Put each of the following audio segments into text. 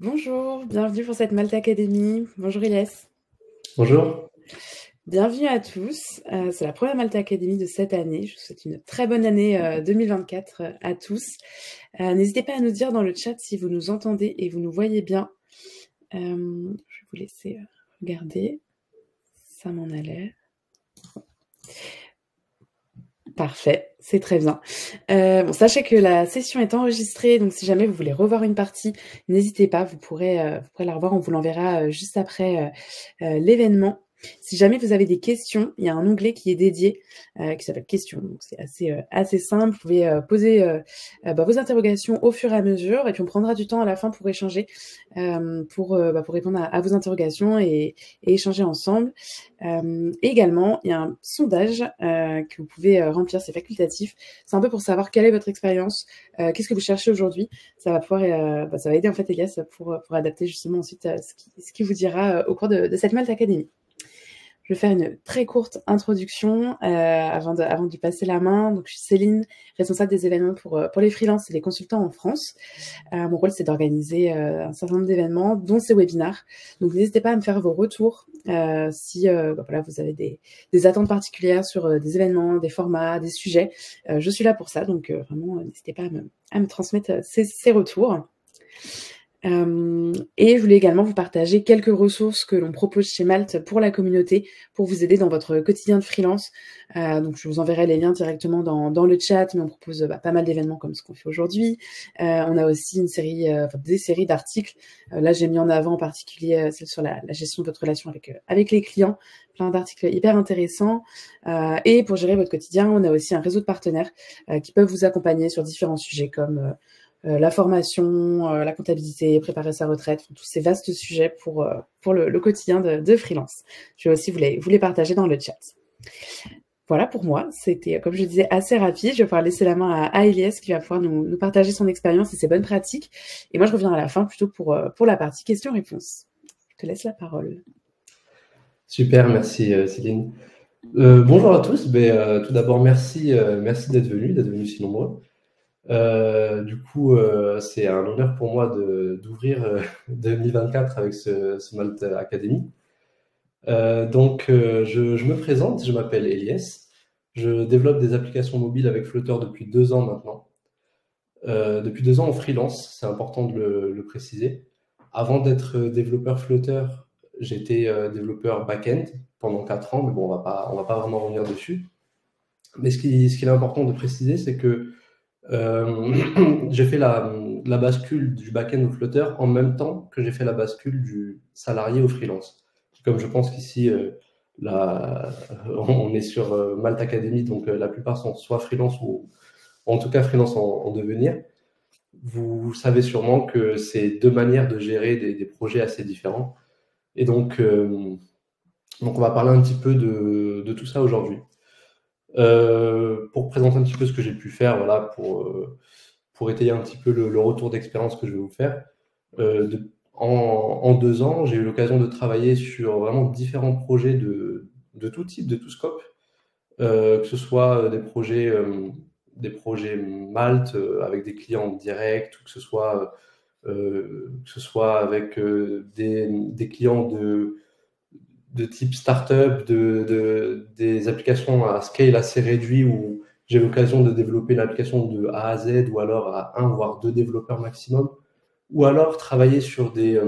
Bonjour, bienvenue pour cette Malte Academy. Bonjour Ilyes. Bonjour. Bienvenue à tous. C'est la première Malte Academy de cette année. Je vous souhaite une très bonne année 2024 à tous. N'hésitez pas à nous dire dans le chat si vous nous entendez et vous nous voyez bien. Je vais vous laisser regarder. Ça m'en a l'air. Parfait, c'est très bien. Sachez que la session est enregistrée, donc si jamais vous voulez revoir une partie, n'hésitez pas, vous pourrez la revoir, on vous l'enverra juste après l'événement. Si jamais vous avez des questions, il y a un onglet qui est dédié, qui s'appelle questions, donc c'est assez simple, vous pouvez poser vos interrogations au fur et à mesure, et puis on prendra du temps à la fin pour échanger, pour répondre à vos interrogations et échanger ensemble. Également, il y a un sondage que vous pouvez remplir, c'est facultatif. C'est un peu pour savoir quelle est votre expérience, qu'est-ce que vous cherchez aujourd'hui. Ça va pouvoir, ça va aider en fait Elias pour adapter justement ensuite ce qui vous dira au cours de cette Malte Academy. Je vais faire une très courte introduction avant de lui passer la main. Donc, je suis Céline, responsable des événements pour les freelances et les consultants en France. Mon rôle, c'est d'organiser un certain nombre d'événements, dont ces webinars. Donc, n'hésitez pas à me faire vos retours si vous avez des attentes particulières sur des événements, des formats, des sujets. Je suis là pour ça, donc vraiment, n'hésitez pas à me transmettre ces retours. Et je voulais également vous partager quelques ressources que l'on propose chez Malte pour la communauté, pour vous aider dans votre quotidien de freelance. Donc je vous enverrai les liens directement dans le chat, mais on propose pas mal d'événements comme ce qu'on fait aujourd'hui. On a aussi des séries d'articles. Là, j'ai mis en avant en particulier celle sur la gestion de votre relation avec les clients, plein d'articles hyper intéressants. Et pour gérer votre quotidien, on a aussi un réseau de partenaires qui peuvent vous accompagner sur différents sujets comme la formation, la comptabilité, préparer sa retraite, tous ces vastes sujets pour le quotidien de freelance. Je vais aussi vous les partager dans le chat. Voilà pour moi, c'était, comme je disais, assez rapide. Je vais pouvoir laisser la main à Elias qui va pouvoir nous partager son expérience et ses bonnes pratiques. Et moi, je reviens à la fin plutôt pour la partie questions-réponses. Je te laisse la parole. Super, merci Céline. Bonjour à tous. Tout d'abord, merci d'être venus si nombreux. C'est un honneur pour moi d'ouvrir 2024 avec ce Malte Academy. Je me présente, je m'appelle Elias. Je développe des applications mobiles avec Flutter depuis 2 ans maintenant. Depuis 2 ans en freelance, c'est important de le préciser. Avant d'être développeur Flutter, j'étais développeur back-end pendant 4 ans, mais bon, on va pas vraiment revenir dessus. Mais ce qu'il est important de préciser, c'est que j'ai fait la bascule du back-end au Flutter en même temps que j'ai fait la bascule du salarié au freelance. Comme je pense qu'ici, on est sur Malte Academy, donc la plupart sont soit freelance ou en tout cas freelance en devenir. Vous savez sûrement que c'est 2 manières de gérer des projets assez différents. Et donc on va parler un petit peu de tout ça aujourd'hui. Pour présenter un petit peu ce que j'ai pu faire, voilà, pour étayer un petit peu le retour d'expérience que je vais vous faire. En 2 ans, j'ai eu l'occasion de travailler sur vraiment différents projets de tout type, de tout scope, que ce soit des projets Malte avec des clients directs, ou que ce soit avec des clients de type startup, des applications à scale assez réduit où j'ai l'occasion de développer l'application de A à Z ou alors à 1 voire 2 développeurs maximum, ou alors travailler sur des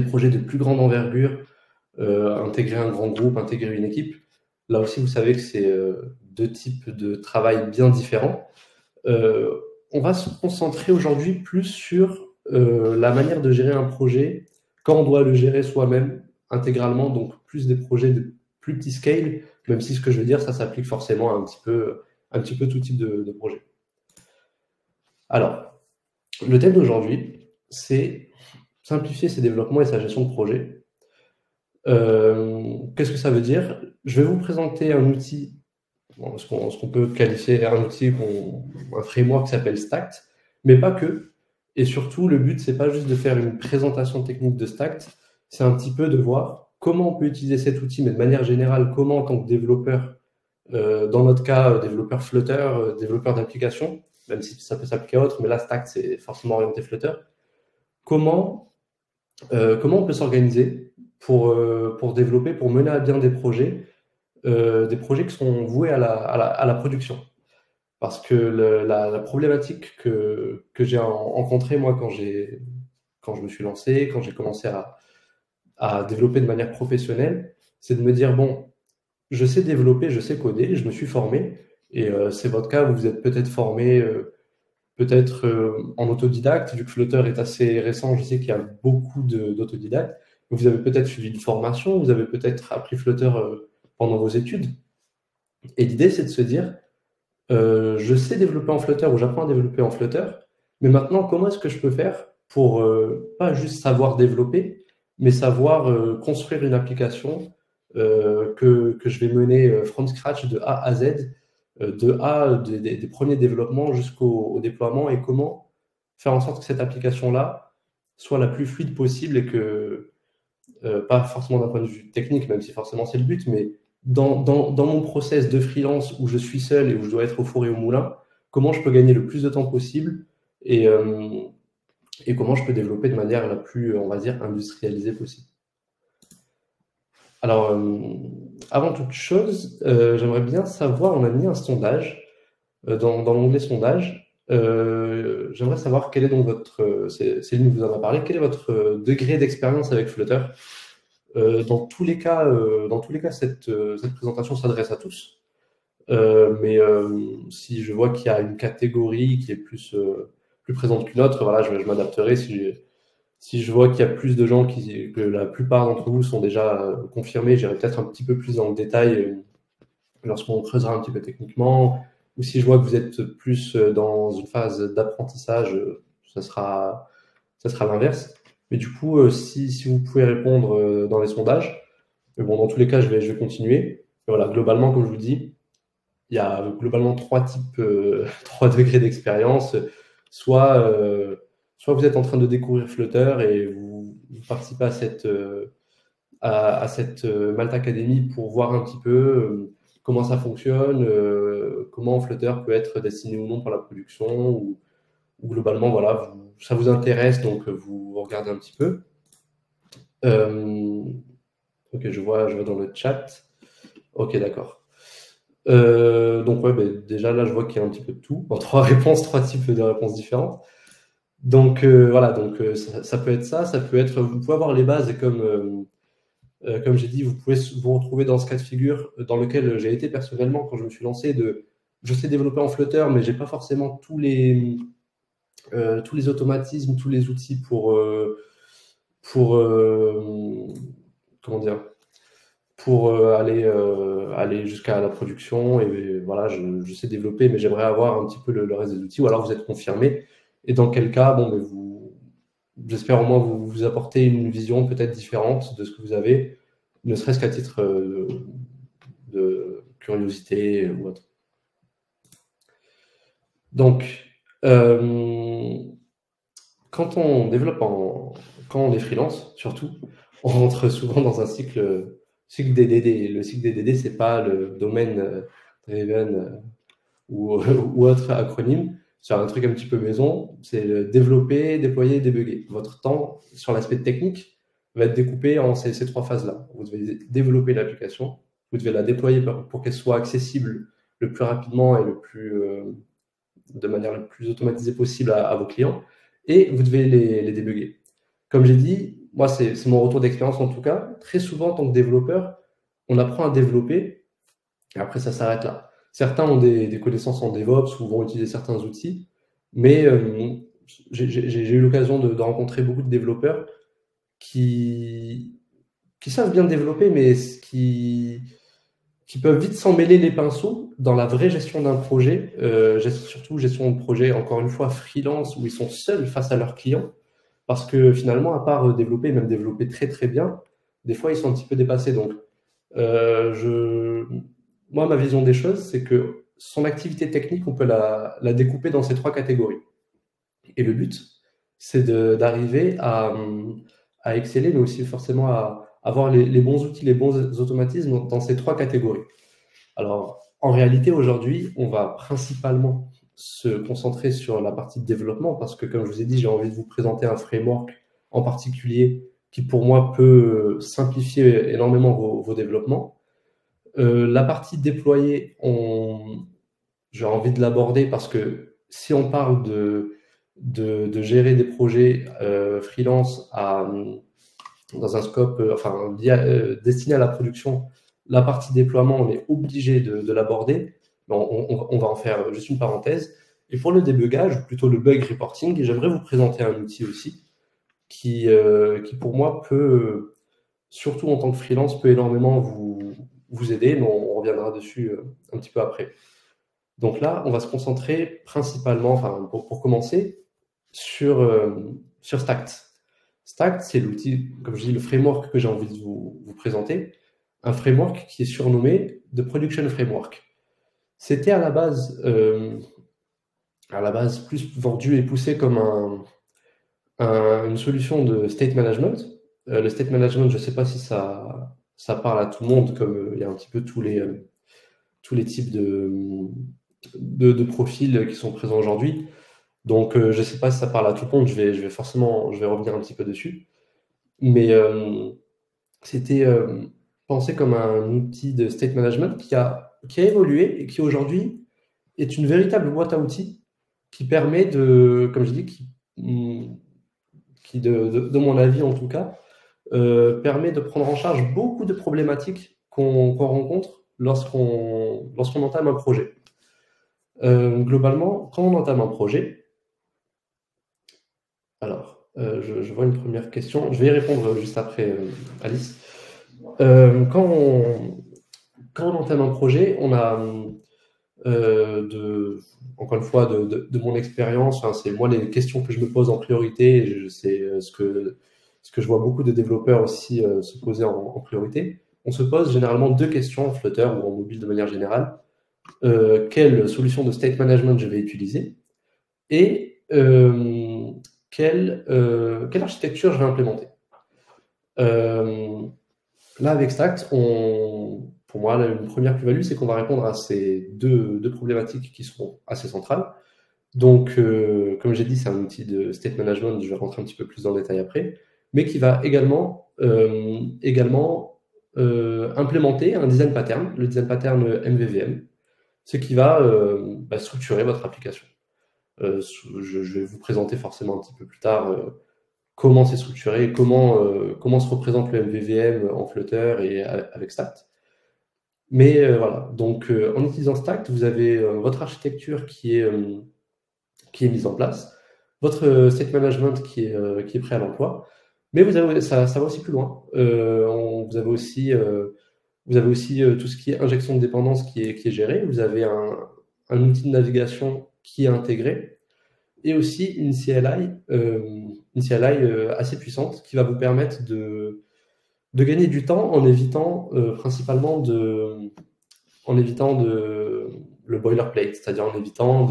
projets de plus grande envergure, intégrer un grand groupe, intégrer une équipe. Là aussi, vous savez que c'est 2 types de travail bien différents. On va se concentrer aujourd'hui plus sur la manière de gérer un projet quand on doit le gérer soi-même intégralement, donc plus des projets de plus petit scale, même si ce que je veux dire, ça s'applique forcément à un petit peu tout type de projet. Alors, le thème d'aujourd'hui, c'est simplifier ses développements et sa gestion de projet. Qu'est-ce que ça veut dire? Je vais vous présenter un outil, ce qu'on peut qualifier un outil, un framework qui s'appelle Stacked, mais pas que. Et surtout, le but, c'est pas juste de faire une présentation technique de Stacked, c'est un petit peu de voir comment on peut utiliser cet outil, mais de manière générale, comment en tant que développeur, dans notre cas, développeur Flutter, développeur d'application, même si ça peut s'appliquer à autre, mais là, Stacked, c'est forcément orienté Flutter, comment on peut s'organiser pour développer, pour mener à bien des projets qui sont voués à la production. Parce que la problématique que j'ai rencontrée, moi, quand je me suis lancé, quand j'ai commencé à développer de manière professionnelle, c'est de me dire, bon, je sais développer, je sais coder, je me suis formé, et c'est votre cas, vous vous êtes peut-être formé en autodidacte, vu que Flutter est assez récent, je sais qu'il y a beaucoup d'autodidactes. Vous avez peut-être suivi une formation, vous avez peut-être appris Flutter pendant vos études. Et l'idée, c'est de se dire, je sais développer en Flutter ou j'apprends à développer en Flutter, mais maintenant, comment est-ce que je peux faire pour pas juste savoir développer, mais savoir construire une application que je vais mener from scratch de A à Z, des premiers développements jusqu'au déploiement, et comment faire en sorte que cette application-là soit la plus fluide possible et que, pas forcément d'un point de vue technique, même si forcément c'est le but, mais dans mon process de freelance où je suis seul et où je dois être au four et au moulin, comment je peux gagner le plus de temps possible et comment je peux développer de manière la plus, on va dire, industrialisée possible. Alors, avant toute chose, j'aimerais bien savoir, on a mis un sondage dans l'onglet sondage. J'aimerais savoir quel est donc votre, Céline vous en a parlé, quel est votre degré d'expérience avec Flutter. Dans tous les cas, cette présentation s'adresse à tous. Mais si je vois qu'il y a une catégorie qui est plus présente qu'une autre, voilà, je m'adapterai. Si je vois qu'il y a plus de gens que la plupart d'entre vous sont déjà confirmés, j'irai peut-être un petit peu plus dans le détail lorsqu'on creusera un petit peu techniquement. Ou si je vois que vous êtes plus dans une phase d'apprentissage, ça sera l'inverse. Mais du coup, si vous pouvez répondre dans les sondages, mais bon, dans tous les cas, je vais continuer. Et voilà, globalement, comme je vous dis, il y a globalement trois degrés d'expérience. Soit vous êtes en train de découvrir Flutter et vous participez à cette Malte Academy pour voir un petit peu comment ça fonctionne, comment Flutter peut être destiné ou non pour la production, ou globalement, voilà, ça vous intéresse, donc vous regardez un petit peu. Ok, je vois dans le chat. Ok, d'accord. Donc ouais, déjà là, je vois qu'il y a un petit peu de tout. Bon, trois types de réponses différentes. Donc voilà, donc ça peut être ça peut être, vous pouvez avoir les bases, et comme j'ai dit, vous pouvez vous retrouver dans ce cas de figure dans lequel j'ai été personnellement quand je me suis lancé, je sais développer en Flutter, mais j'ai pas forcément tous les automatismes, tous les outils pour comment dire, pour aller jusqu'à la production. Et voilà, je sais développer, mais j'aimerais avoir un petit peu le reste des outils, ou alors vous êtes confirmé. Et dans quel cas, bon, j'espère au moins vous apporter une vision peut-être différente de ce que vous avez, ne serait-ce qu'à titre de curiosité ou autre. Donc, quand on développe quand on est freelance, surtout, on rentre souvent dans un cycle DDD. Le cycle DDD, c'est pas le domaine driven ou autre acronyme. C'est un truc un petit peu maison, c'est développer, déployer, débugger. Votre temps sur l'aspect technique va être découpé en ces trois phases-là. Vous devez développer l'application, vous devez la déployer pour qu'elle soit accessible le plus rapidement et de manière la plus automatisée possible à vos clients, et vous devez les débugger. Comme j'ai dit, moi, c'est mon retour d'expérience en tout cas. Très souvent, en tant que développeur, on apprend à développer, et après, ça s'arrête là. Certains ont des connaissances en DevOps ou vont utiliser certains outils, mais j'ai eu l'occasion de rencontrer beaucoup de développeurs qui savent bien développer, mais qui peuvent vite s'en mêler les pinceaux dans la vraie gestion d'un projet, surtout gestion de projet, encore une fois, freelance, où ils sont seuls face à leurs clients, parce que finalement, à part développer, même développer très très bien, des fois, ils sont un petit peu dépassés. Donc, moi, ma vision des choses, c'est que son activité technique, on peut la découper dans ces trois catégories. Et le but, c'est d'arriver à exceller, mais aussi forcément à avoir les bons outils, les bons automatismes dans ces trois catégories. Alors, en réalité, aujourd'hui, on va principalement se concentrer sur la partie de développement, parce que, comme je vous ai dit, j'ai envie de vous présenter un framework en particulier, qui pour moi peut simplifier énormément vos développements. La partie déployée, j'ai envie de l'aborder parce que si on parle de gérer des projets freelance dans un scope destiné à la production, la partie déploiement, on est obligé de l'aborder. On va en faire juste une parenthèse. Et pour le débugage, ou plutôt le bug reporting, j'aimerais vous présenter un outil aussi qui pour moi peut, surtout en tant que freelance, peut énormément vous aider, mais on reviendra dessus un petit peu après. Donc là, on va se concentrer principalement, pour commencer, sur Stact. Stact, c'est l'outil, comme je dis, le framework que j'ai envie de vous présenter, un framework qui est surnommé The Production Framework. C'était à la base plus vendu et poussé comme une solution de state management. Le state management, je ne sais pas si ça parle à tout le monde, comme il y a un petit peu tous les types de profils qui sont présents aujourd'hui. Donc, je ne sais pas si ça parle à tout le monde, je vais revenir un petit peu dessus. Mais c'était pensé comme un outil de state management qui a évolué et qui aujourd'hui est une véritable boîte à outils qui permet comme je dis, qui de mon avis en tout cas, permet de prendre en charge beaucoup de problématiques qu'on rencontre lorsqu'on entame un projet. Globalement, quand on entame un projet, alors, je vois une première question, je vais y répondre juste après, Alice. Quand on entame un projet, on a, encore une fois, de mon expérience, c'est moi les questions que je me pose en priorité, c'est ce que je vois beaucoup de développeurs aussi se poser en priorité. On se pose généralement deux questions en Flutter ou en mobile de manière générale. Quelle solution de state management je vais utiliser et quelle architecture je vais implémenter. Là, avec Stact, pour moi, une première plus-value, c'est qu'on va répondre à ces deux problématiques qui sont assez centrales. Donc, comme j'ai dit, c'est un outil de state management, je vais rentrer un petit peu plus dans le détail après, mais qui va également implémenter un design pattern, le design pattern MVVM, ce qui va structurer votre application. Je vais vous présenter forcément un petit peu plus tard comment c'est structuré, comment se représente le MVVM en Flutter et avec Stact. Mais voilà, donc en utilisant Stact, vous avez votre architecture qui est mise en place, votre state management qui est prêt à l'emploi, mais ça va aussi plus loin. Vous avez aussi tout ce qui est injection de dépendance qui est géré. Vous avez un outil de navigation qui est intégré et aussi une CLI assez puissante qui va vous permettre de gagner du temps en évitant principalement le boilerplate, c'est-à-dire en évitant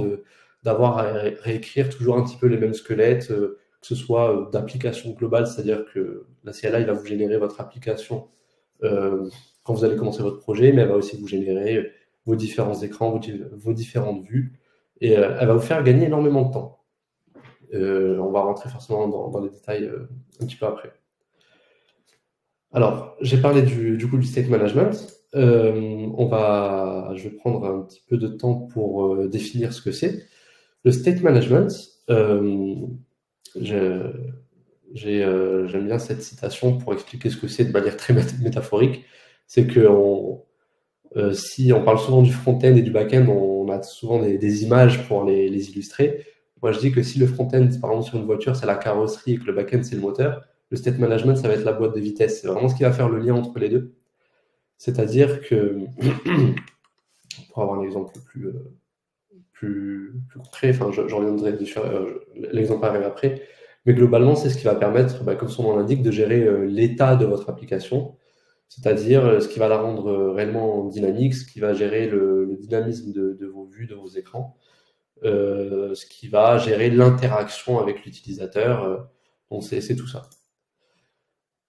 d'avoir à réécrire toujours un petit peu les mêmes squelettes, que ce soit d'application globale, c'est-à-dire que la CLI va vous générer votre application quand vous allez commencer votre projet, mais elle va aussi vous générer vos différents écrans, vos différentes vues, et elle va vous faire gagner énormément de temps. On va rentrer forcément dans les détails un petit peu après. Alors, j'ai parlé du coup du state management. Je vais prendre un petit peu de temps pour définir ce que c'est. Le state management, j'aime bien cette citation pour expliquer ce que c'est de manière très métaphorique. C'est que si on parle souvent du front-end et du back-end, on a souvent des images pour les illustrer. Moi, je dis que si le front-end, par exemple, sur une voiture, c'est la carrosserie et que le back-end, c'est le moteur, le state management, ça va être la boîte de vitesse. C'est vraiment ce qui va faire le lien entre les deux. C'est-à-dire que, pour avoir un exemple plus concret, je reviendrai dessus, l'exemple arrive après, mais globalement, c'est ce qui va permettre, comme son nom l'indique, de gérer l'état de votre application, c'est-à-dire ce qui va la rendre réellement dynamique, ce qui va gérer le dynamisme de vos vues, de vos écrans, ce qui va gérer l'interaction avec l'utilisateur. Donc, c'est tout ça.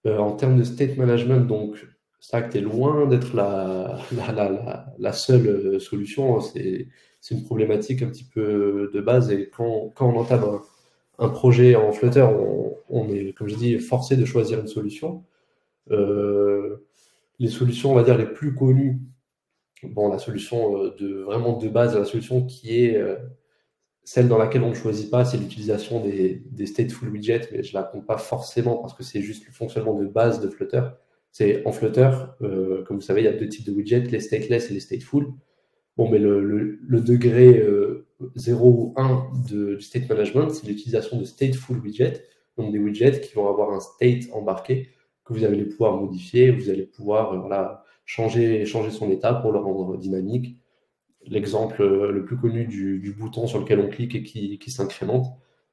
En termes de state management, donc, Stact est loin d'être la seule solution. C'est une problématique un petit peu de base. Et quand on entame un projet en Flutter, on est, comme je dis, forcé de choisir une solution. Les solutions, on va dire, les plus connues, bon, la solution vraiment de base, la solution qui est celle dans laquelle on ne choisit pas, c'est l'utilisation des stateful widgets, mais je ne la compte pas forcément parce que c'est juste le fonctionnement de base de Flutter. C'est en Flutter, comme vous savez, il y a deux types de widgets, les stateless et les stateful. Bon, mais le degré 0 ou 1 du state management, c'est l'utilisation de stateful widgets, donc des widgets qui vont avoir un state embarqué, que vous allez pouvoir modifier, vous allez pouvoir voilà, changer son état pour le rendre dynamique. L'exemple le plus connu du bouton sur lequel on clique et qui s'incrémente,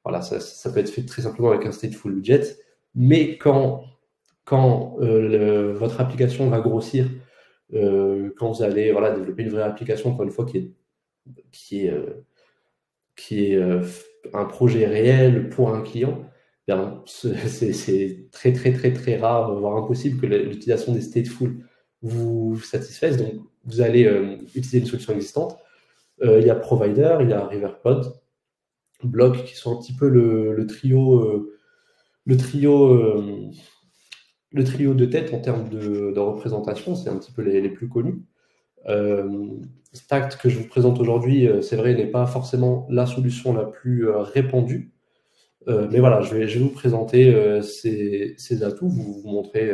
voilà, ça peut être fait très simplement avec un stateful widget, mais quand votre application va grossir, quand vous allez voilà, développer une vraie application, encore une fois, qui est un projet réel pour un client, c'est très très très très rare, voire impossible que l'utilisation des stateful vous satisfasse. Donc vous allez utiliser une solution existante. Il y a Provider, il y a Riverpod, Block, qui sont un petit peu le trio de tête en termes de représentation. C'est un petit peu les plus connus. Stacked que je vous présente aujourd'hui, c'est vrai, n'est pas forcément la solution la plus répandue. Mais voilà, je vais vous présenter ces atouts, vous montrer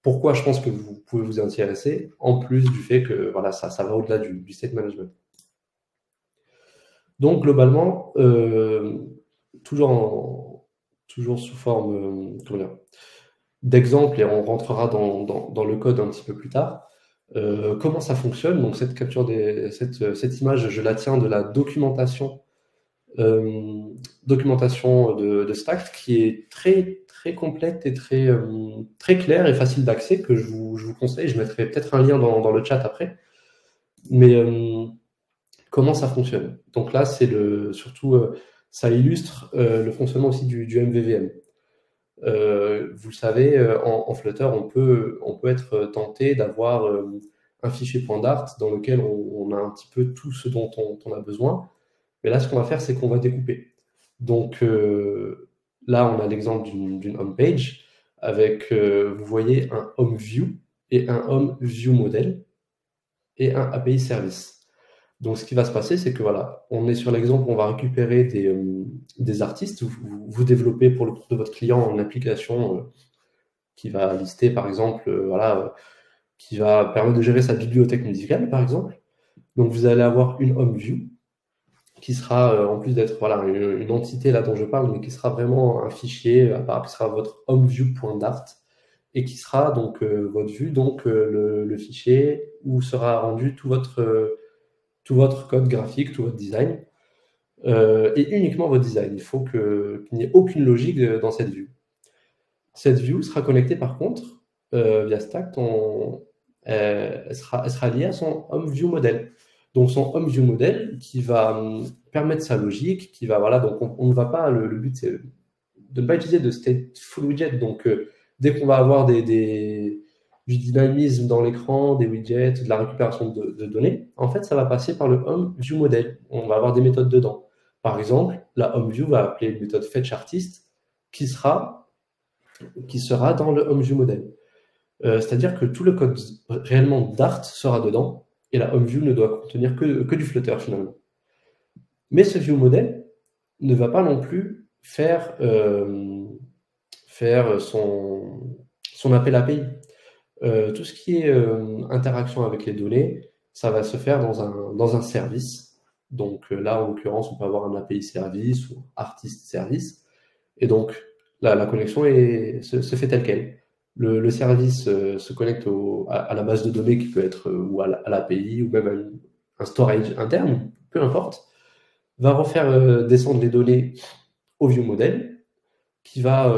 pourquoi je pense que vous pouvez vous intéresser, en plus du fait que voilà, ça va au-delà du state management. Donc globalement, toujours sous forme d'exemple, et on rentrera dans le code un petit peu plus tard. Comment ça fonctionne? Donc cette capture cette image, je la tiens de la documentation de Stacked, qui est très très complète et très claire et facile d'accès, que je vous conseille. Je mettrai peut-être un lien dans le chat après. Mais comment ça fonctionne? Donc là, c'est surtout ça illustre le fonctionnement aussi du MVVM. Vous le savez, en Flutter, on peut être tenté d'avoir un fichier .dart dans lequel on a un petit peu tout ce dont on a besoin. Mais là, ce qu'on va faire, c'est qu'on va découper. Donc là, on a l'exemple d'une home page avec, vous voyez, un home view et un home view model et un API service. Donc, ce qui va se passer, c'est que voilà, on est sur l'exemple où on va récupérer des artistes. Vous développez pour le compte de votre client une application qui va lister, par exemple, qui va permettre de gérer sa bibliothèque musicale, par exemple. Donc, vous allez avoir une home view qui sera, en plus d'être voilà, une entité là dont je parle, mais qui sera vraiment un fichier à part, qui sera votre homeview.dart et qui sera donc votre vue, donc le fichier où sera rendu tout votre code graphique, tout votre design, et uniquement votre design. Il faut qu'il n'y ait aucune logique dans cette vue. Cette vue sera connectée par contre via Stacked, elle sera liée à son HomeViewModel. Donc son HomeViewModel qui va permettre sa logique, qui va voilà, donc on ne va pas, le but c'est de ne pas utiliser de stateful widget. Donc dès qu'on va avoir du dynamisme dans l'écran, des widgets, de la récupération de données, en fait, ça va passer par le HomeViewModel. On va avoir des méthodes dedans. Par exemple, la HomeView va appeler une méthode fetchArtist qui sera dans le HomeViewModel. C'est-à-dire que tout le code réellement Dart sera dedans, et la HomeView ne doit contenir que du Flutter finalement. Mais ce ViewModel ne va pas non plus faire son appel API. Tout ce qui est interaction avec les données, ça va se faire dans un service. Donc là, en l'occurrence, on peut avoir un API service ou artist service. Et donc, la connexion se fait telle qu'elle. Le service se connecte à la base de données qui peut être ou à l'API ou même à un storage interne, peu importe, va refaire descendre les données au ViewModel, qui va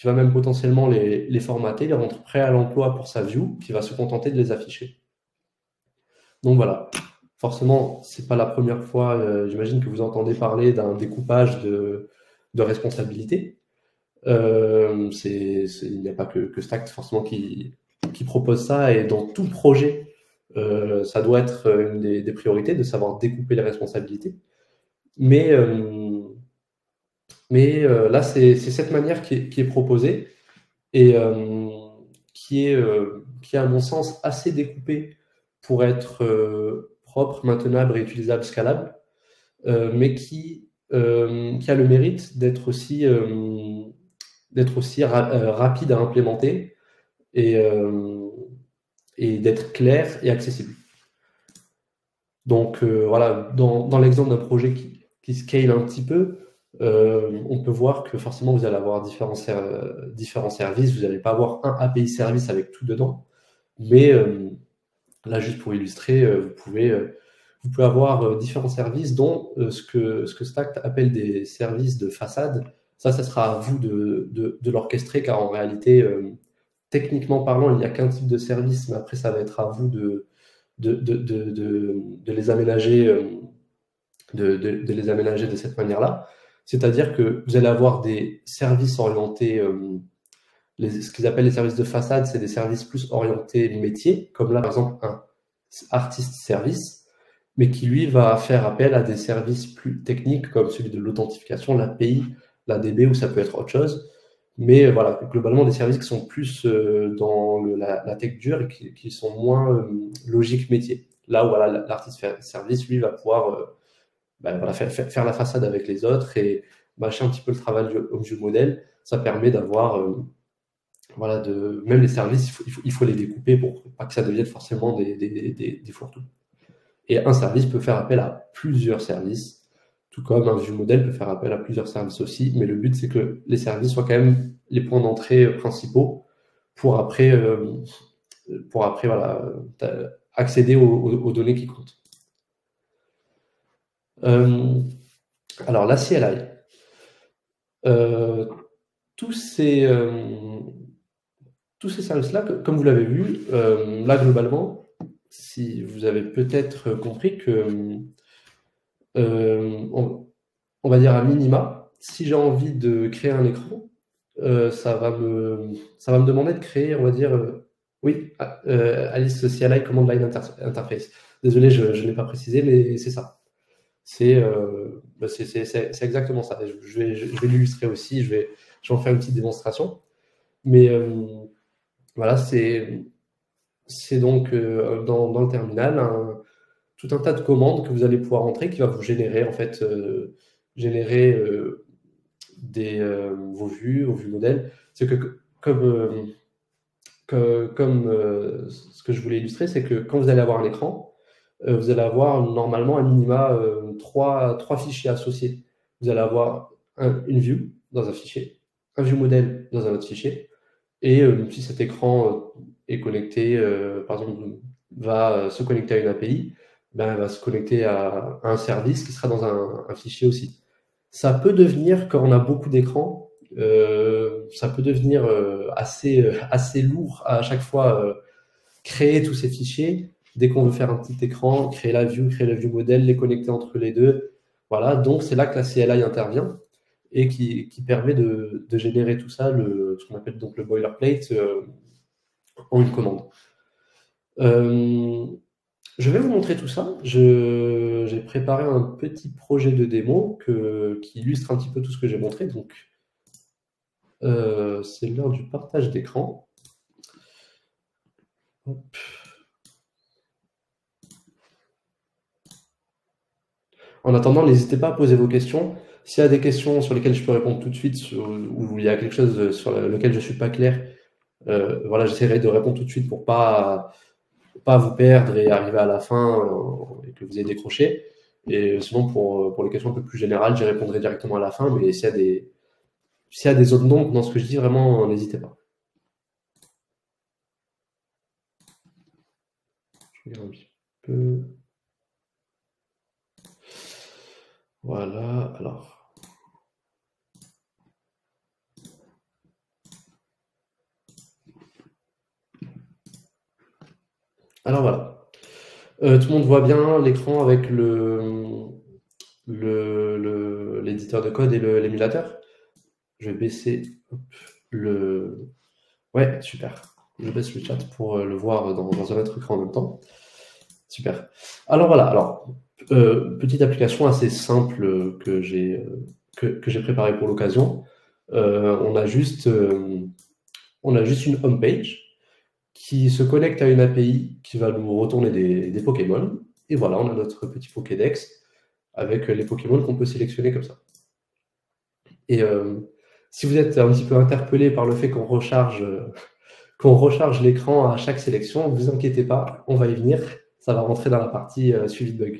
même potentiellement les formater, les rendre prêts à l'emploi pour sa view, qui va se contenter de les afficher. Donc voilà, forcément, c'est pas la première fois, j'imagine que vous entendez parler d'un découpage de responsabilités. Il n'y a pas que Stacked forcément qui propose ça, et dans tout projet, ça doit être une des priorités de savoir découper les responsabilités. Mais Mais là, c'est cette manière qui est proposée et qui est, à mon sens, assez découpée pour être propre, maintenable, réutilisable, scalable, mais qui a le mérite d'être aussi rapide à implémenter et d'être clair et accessible. Donc voilà, dans l'exemple d'un projet qui scale un petit peu, on peut voir que forcément vous allez avoir différents services, vous n'allez pas avoir un API service avec tout dedans, mais là juste pour illustrer, vous pouvez avoir différents services, dont ce que Stack appelle des services de façade. Ça sera à vous de l'orchestrer, car en réalité, techniquement parlant, il n'y a qu'un type de service, mais après ça va être à vous de les aménager, de les aménager de cette manière-là. C'est-à-dire que vous allez avoir des services orientés, ce qu'ils appellent les services de façade, c'est des services plus orientés métier, comme là par exemple un artist service, mais qui lui va faire appel à des services plus techniques comme celui de l'authentification, l'API, l'ADB, ou ça peut être autre chose. Mais voilà, globalement des services qui sont plus dans la tech dure et qui sont moins logique métier. Là où voilà, l'artiste service, lui, va pouvoir voilà, faire la façade avec les autres et mâcher un petit peu le travail du modèle. Ça permet d'avoir voilà, même les services, il faut les découper pour pas que ça devienne forcément des fourre-tout. Et un service peut faire appel à plusieurs services, tout comme un view model peut faire appel à plusieurs services aussi, mais le but c'est que les services soient quand même les points d'entrée principaux pour après voilà, accéder aux données qui comptent. Alors la CLI, tous ces services-là, comme vous l'avez vu, là globalement, si vous avez peut-être compris que on va dire à minima, si j'ai envie de créer un écran, ça va me demander de créer, on va dire, oui, Alice CLI Command Line Interface. Désolé, je ne l'ai pas précisé, mais c'est ça. C'est exactement ça. Je vais l'illustrer aussi, je vais en faire une petite démonstration. Mais voilà, c'est donc dans le terminal tout un tas de commandes que vous allez pouvoir entrer qui va vous générer en fait vos vues modèles. C'est que comme ce que je voulais illustrer, c'est que quand vous allez avoir un écran, vous allez avoir normalement un minima trois fichiers associés. Vous allez avoir une view dans un fichier, un view modèle dans un autre fichier, et si cet écran est connecté, par exemple, va se connecter à une API, ben, elle va se connecter à un service qui sera dans un fichier aussi. Ça peut devenir, quand on a beaucoup d'écrans, ça peut devenir assez lourd à chaque fois créer tous ces fichiers. Dès qu'on veut faire un petit écran, créer la view modèle, les connecter entre les deux. Voilà, donc c'est là que la CLI intervient et qui permet de générer tout ça, ce qu'on appelle donc le boilerplate, en une commande. Je vais vous montrer tout ça. J'ai préparé un petit projet de démo qui illustre un petit peu tout ce que j'ai montré. Donc, c'est l'heure du partage d'écran. En attendant, n'hésitez pas à poser vos questions. S'il y a des questions sur lesquelles je peux répondre tout de suite, ou il y a quelque chose sur lequel je ne suis pas clair, voilà, j'essaierai de répondre tout de suite pour pas vous perdre et arriver à la fin et que vous ayez décroché. Et sinon, pour les questions un peu plus générales, j'y répondrai directement à la fin. Mais s'il y a des zones d'ombre dans ce que je dis, vraiment, n'hésitez pas. Je regarde un petit peu. Voilà, alors. Alors voilà. Tout le monde voit bien l'écran avec l'éditeur de code et l'émulateur. Je vais baisser Ouais, super. Je baisse le chat pour le voir dans un autre écran en même temps. Super. Alors voilà, petite application assez simple que j'ai que j'ai préparé pour l'occasion. On a juste une home page qui se connecte à une API qui va nous retourner des Pokémon. Et voilà, on a notre petit Pokédex avec les Pokémon qu'on peut sélectionner comme ça. Et si vous êtes un petit peu interpellé par le fait qu'on recharge l'écran à chaque sélection, ne vous inquiétez pas, on va y venir. Ça va rentrer dans la partie suivi de bugs.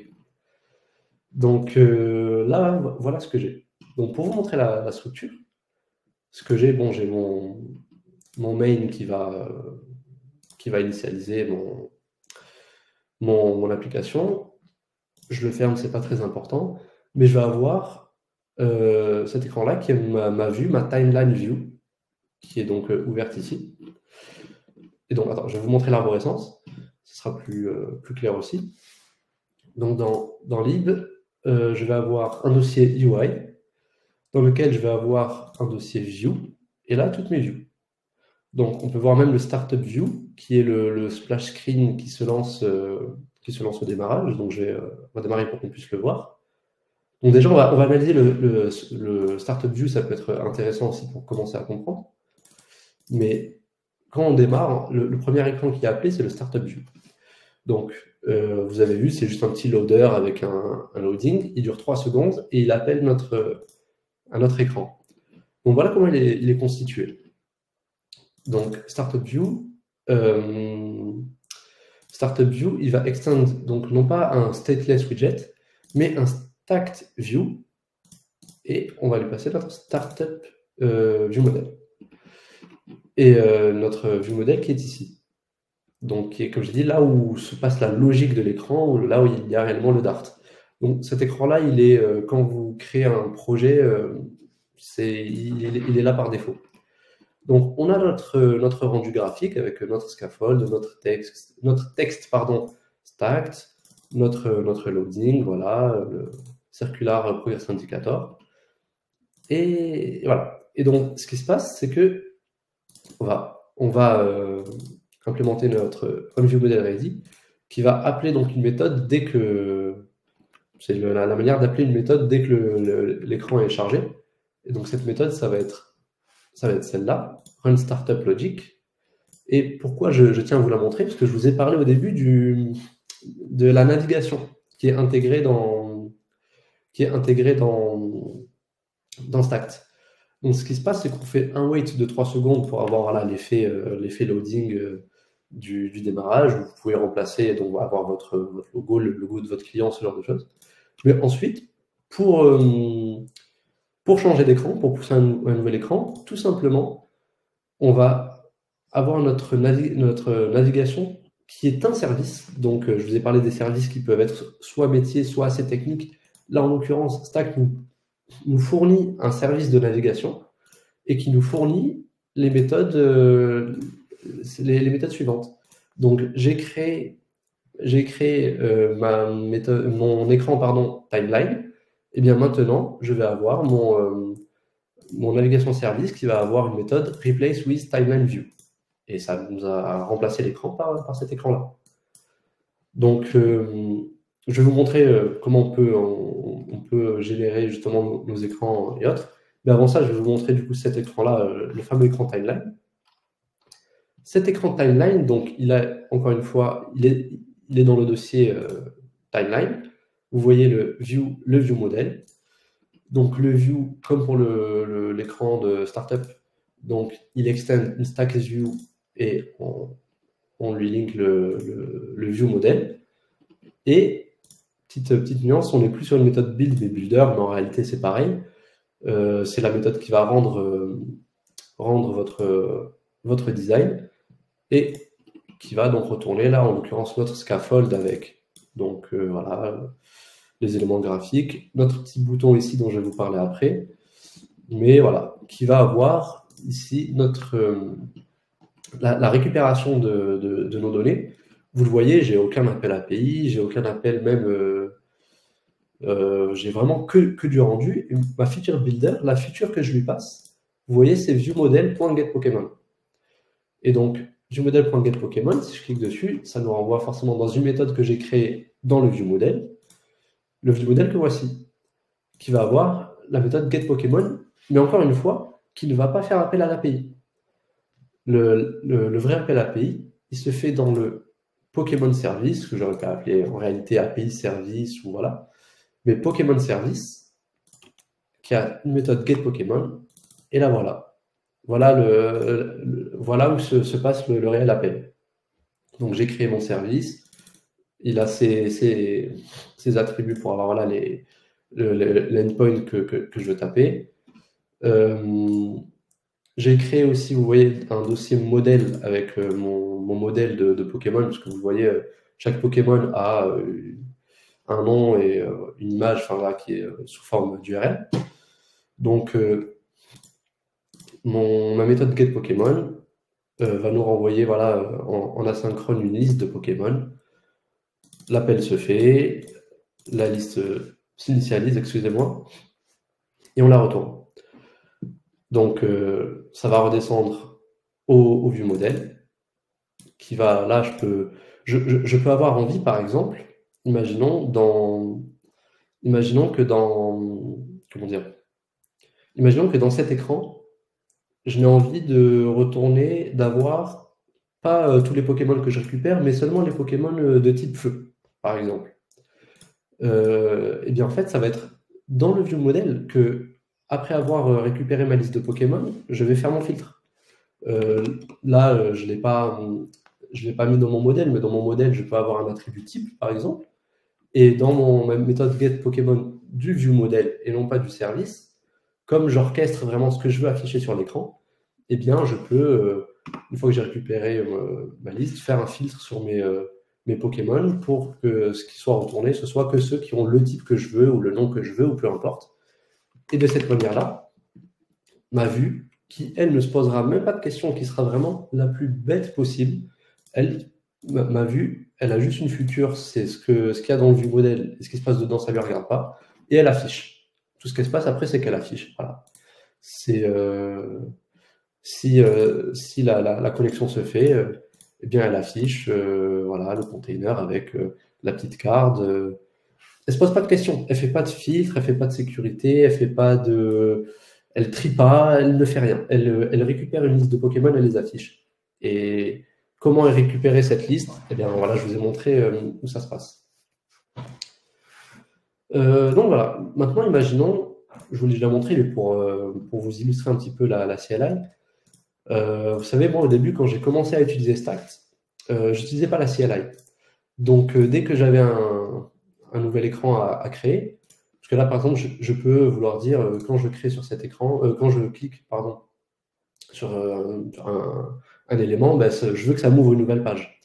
Donc là, voilà ce que j'ai. Donc pour vous montrer la structure, ce que j'ai, bon, j'ai mon main qui va initialiser mon application. Je le ferme, c'est pas très important, mais je vais avoir cet écran-là qui est ma vue, ma timeline view, qui est donc ouverte ici. Et donc, attends, je vais vous montrer l'arborescence, ce sera plus clair aussi. Donc dans lib, je vais avoir un dossier UI, dans lequel je vais avoir un dossier view, et là, toutes mes views. Donc, on peut voir même le startup view, qui est le splash screen qui se lance au démarrage. Donc, on va démarrer pour qu'on puisse le voir. Donc, déjà, on va analyser le startup view. Ça peut être intéressant aussi pour commencer à comprendre. Mais quand on démarre, le premier écran qui est appelé, c'est le startup view. Donc, vous avez vu, c'est juste un petit loader avec un loading. Il dure 3 secondes et il appelle un autre écran. Donc, voilà comment il est constitué. Donc, Startup View, il va extend, donc non pas un stateless widget, mais un stacked view, et on va lui passer notre Startup View Model. Et notre View Model qui est ici. Donc, qui est, comme j'ai dit, là où se passe la logique de l'écran, là où il y a réellement le Dart. Donc, cet écran-là, il est, quand vous créez un projet, il est là par défaut. Donc, on a notre rendu graphique avec notre scaffold, notre texte stacked, notre loading, voilà, le circular progress indicator. Et voilà. Et donc, ce qui se passe, c'est que on va implémenter notre onViewModelReady qui va appeler donc une méthode dès que... C'est la manière d'appeler une méthode dès que l'écran est chargé. Et donc, cette méthode, ça va être celle-là, run startup logic. Et pourquoi je tiens à vous la montrer? Parce que je vous ai parlé au début de la navigation qui est intégrée dans Stacked. Donc ce qui se passe, c'est qu'on fait un wait de 3 secondes pour avoir l'effet loading du démarrage. Vous pouvez remplacer, donc avoir votre logo, le logo de votre client, ce genre de choses. Mais ensuite, pour changer d'écran, pour pousser un nouvel écran, tout simplement, on va avoir notre navigation qui est un service. Donc, je vous ai parlé des services qui peuvent être soit métiers, soit assez techniques. Là, en l'occurrence, Stack nous fournit un service de navigation et qui nous fournit les méthodes suivantes. Donc, j'ai créé mon écran timeline. Et bien maintenant, je vais avoir mon navigation service qui va avoir une méthode replace with timeline view. Et ça nous a remplacé l'écran par cet écran-là. Donc, je vais vous montrer comment on peut générer justement nos écrans et autres. Mais avant ça, je vais vous montrer du coup cet écran-là, le fameux écran timeline. Cet écran timeline, donc, encore une fois, il est dans le dossier timeline. Vous voyez le view model. Donc le view, comme pour l'écran de startup, donc il extend une stack view et on lui link le view model. Et petite nuance, on n'est plus sur une méthode build mais builder, mais en réalité c'est pareil. C'est la méthode qui va rendre votre design et qui va donc retourner là en l'occurrence notre scaffold avec donc voilà les éléments graphiques, notre petit bouton ici dont je vais vous parler après, mais voilà, qui va avoir ici la récupération de nos données. Vous le voyez, j'ai aucun appel API, j'ai aucun appel même, j'ai vraiment que du rendu. Et ma feature builder, la feature que je lui passe, vous voyez, c'est viewModel.getPokémon. Et donc, viewModel.getPokémon, si je clique dessus, ça nous renvoie forcément dans une méthode que j'ai créée dans le viewModel. Le viewModel que voici, qui va avoir la méthode getPokémon, mais encore une fois, qui ne va pas faire appel à l'API. Le vrai appel à l'API, il se fait dans le Pokémon Service, que j'aurais pu appeler en réalité API Service, ou voilà, mais Pokémon Service, qui a une méthode getPokémon, et là voilà. Voilà où se passe le réel appel. Donc j'ai créé mon service, il a ses attributs pour avoir voilà, l'endpoint que je veux taper. J'ai créé aussi, vous voyez, un dossier modèle avec mon modèle de Pokémon, parce que vous voyez, chaque Pokémon a un nom et une image là, qui est sous forme d'URL. Donc, ma méthode getPokémon va nous renvoyer voilà, en asynchrone une liste de Pokémon. L'appel se fait, la liste s'initialise, excusez-moi, et on la retourne. Donc, ça va redescendre au view modèle, qui va, là, je peux avoir envie, par exemple, imaginons que dans cet écran, je n'ai envie de retourner, d'avoir pas tous les Pokémon que je récupère, mais seulement les Pokémon de type feu, par exemple. Et bien en fait, ça va être dans le view model que, après avoir récupéré ma liste de Pokémon, je vais faire mon filtre. Là, je ne l'ai pas mis dans mon modèle, mais dans mon modèle, je peux avoir un attribut type, par exemple. Et dans ma méthode getPokémon du view model et non pas du service, comme j'orchestre vraiment ce que je veux afficher sur l'écran, eh bien, je peux, une fois que j'ai récupéré ma liste, faire un filtre sur mes Pokémon pour que ce qui soit retourné, ce soit que ceux qui ont le type que je veux ou le nom que je veux ou peu importe. Et de cette manière-là, ma vue, qui elle ne se posera même pas de questions, qui sera vraiment la plus bête possible, ma vue, elle a juste une future, c'est ce qu'il y a dans le view modèle et ce qui se passe dedans, ça ne lui regarde pas, et elle affiche. Tout ce qui se passe après, c'est qu'elle affiche. Voilà. C'est si la connexion se fait, eh bien elle affiche voilà, le container avec la petite carte. Elle ne se pose pas de questions, elle ne fait pas de filtre, elle ne fait pas de sécurité, elle trie pas, elle ne fait rien. Elle récupère une liste de Pokémon, elle les affiche. Et comment récupérer cette liste? Eh bien voilà, je vous ai montré où ça se passe. Donc voilà, maintenant imaginons, je vous l'ai déjà montré, mais pour vous illustrer un petit peu la CLI, vous savez, moi au début, quand j'ai commencé à utiliser Stact, j'utilisais pas la CLI. Donc dès que j'avais un nouvel écran à créer, parce que là par exemple, je peux vouloir dire quand je crée sur cet écran, quand je clique sur un élément, ben, je veux que ça m'ouvre une nouvelle page.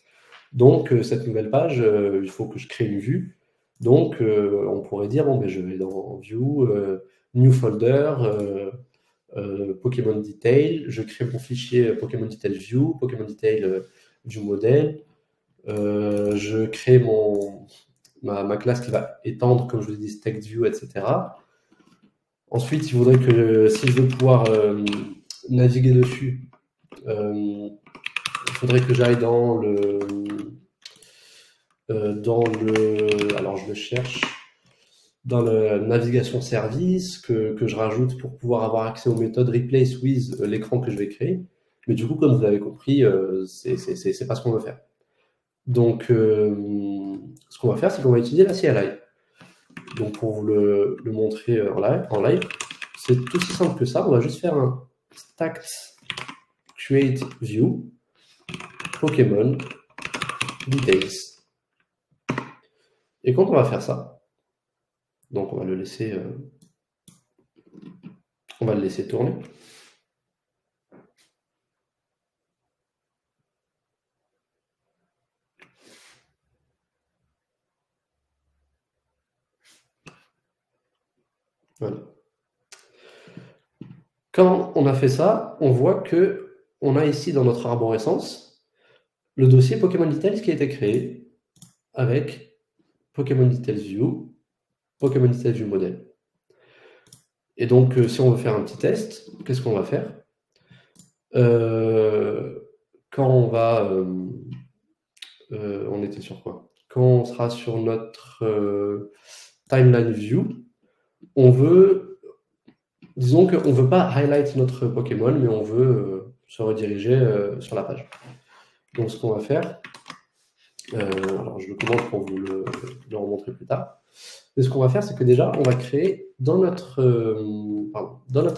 Donc cette nouvelle page, il faut que je crée une vue. Donc on pourrait dire, bon, ben, je vais dans View, New Folder, Pokémon Detail, je crée mon fichier Pokémon Detail View, Pokémon Detail View Model, je crée ma classe qui va étendre, comme je vous ai dit, Stacked View, etc. Ensuite, il faudrait que, si je veux pouvoir naviguer dessus, il faudrait que j'aille dans le... alors je le cherche, dans la navigation service, que je rajoute pour pouvoir avoir accès aux méthodes replace with l'écran que je vais créer. Mais du coup, comme vous l'avez compris, c'est pas ce qu'on veut faire. Donc, ce qu'on va faire, c'est qu'on va utiliser la CLI. Donc, pour vous le montrer en live, c'est tout aussi simple que ça. On va juste faire un stacked create view Pokémon details. Et quand on va faire ça, donc on va le laisser tourner. Voilà. Quand on a fait ça, on voit que on a ici dans notre arborescence le dossier Pokémon Details qui a été créé avec Pokémon Details View, Pokémon Details View Model. Et donc, si on veut faire un petit test, qu'est-ce qu'on va faire? Quand on va... on était sur quoi? Quand on sera sur notre timeline view, on veut disons qu'on ne veut pas highlight notre Pokémon, mais on veut se rediriger sur la page. Donc ce qu'on va faire, alors je le commande pour vous le remontrer plus tard. Mais ce qu'on va faire, c'est que déjà, on va créer dans notre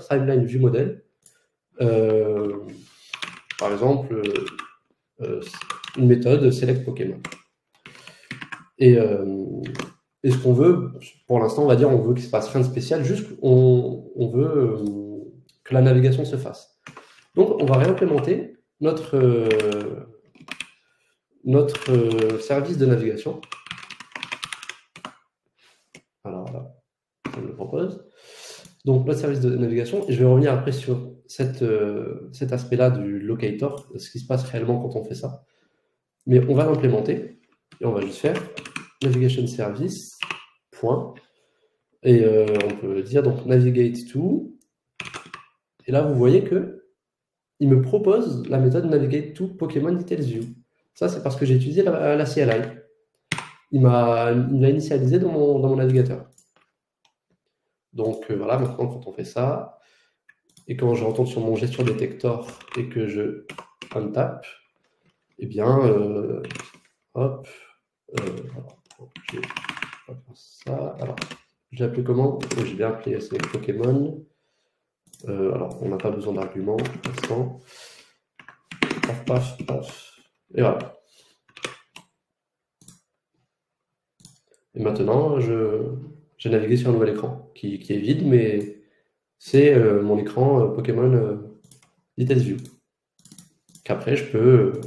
timeline vue modèle, par exemple, une méthode select Pokémon. Et ce qu'on veut, pour l'instant, on va dire, on veut qu'il ne se passe rien de spécial, juste on veut que la navigation se fasse. Donc, on va réimplémenter notre service de navigation. Alors là, je le propose. Donc, notre service de navigation, et je vais revenir après sur cet aspect-là du locator, ce qui se passe réellement quand on fait ça. Mais on va l'implémenter, et on va juste faire navigation service, point, et on peut dire donc navigate to, et là vous voyez que il me propose la méthode navigate to Pokémon Details View. Ça c'est parce que j'ai utilisé la CLI. Il l'a initialisé dans mon navigateur. Donc voilà, maintenant quand on fait ça, et quand je retourne sur mon gestion détector et que je untap, eh bien, hop, je vais faire ça. Alors, je l'ai appelé comment? J'ai bien appelé select Pokémon. Alors, on n'a pas besoin d'arguments pour l'instant. Paf, paf, paf. Et voilà. Et maintenant, j'ai navigué sur un nouvel écran qui est vide, mais c'est mon écran Pokémon Details View. Qu'après, je peux.